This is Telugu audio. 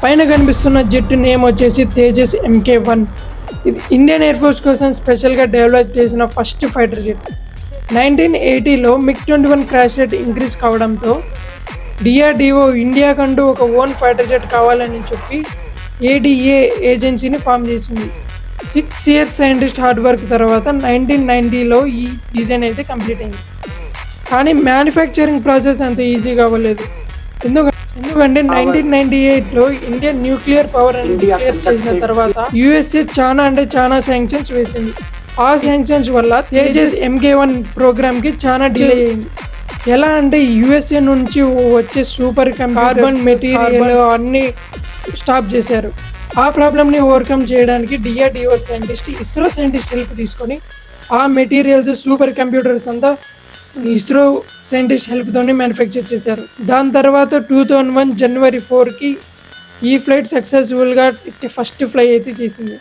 పైన కనిపిస్తున్న జెట్ నేమ్ వచ్చేసి తేజస్ MK1. ఇది ఇండియన్ ఎయిర్ ఫోర్స్ కోసం స్పెషల్గా డెవలప్ చేసిన ఫస్ట్ ఫైటర్ జెట్. 1980లో MiG-21 క్రాష్ రేట్ ఇంక్రీజ్ కావడంతో DRDO ఇండియాకంటూ ఒక ఓన్ ఫైటర్ జెట్ కావాలని చెప్పి ADA ఏజెన్సీని ఫామ్ చేసింది. 6 years సైంటిస్ట్ హార్డ్ వర్క్ తర్వాత 1990లో ఈ డిజైన్ అయితే కంప్లీట్ అయింది. కానీ మ్యానుఫ్యాక్చరింగ్ ప్రాసెస్ అంత ఈజీగా అవ్వలేదు. ఎందుకంటే 1998లో ఇండియన్ న్యూక్లియర్ పవర్ అని డిక్లేర్ చేసిన తర్వాత USA చాలా శాంక్షన్స్ వేసింది. ఆ శాంక్షన్స్ వల్ల తేజస్ MK1 ప్రోగ్రామ్కి చాలా డిలే అయింది. ఎలా అంటే USA నుంచి వచ్చే సూపర్ కార్బన్ మెటీరియల్ అన్ని స్టాప్ చేశారు. ఆ ప్రాబ్లమ్ని ఓవర్కమ్ చేయడానికి DRDO scientist ISRO scientist help తీసుకొని ఆ మెటీరియల్స్ సూపర్ కంప్యూటర్స్ అంతా ఇస్రో సైంటిస్ట్ హెల్ప్తోనే మ్యానుఫ్యాక్చర్ చేశారు. దాని తర్వాత 2001 January 4కి ఈ ఫ్లైట్ సక్సెస్ఫుల్గా ఫస్ట్ ఫ్లై అయితే చేసింది.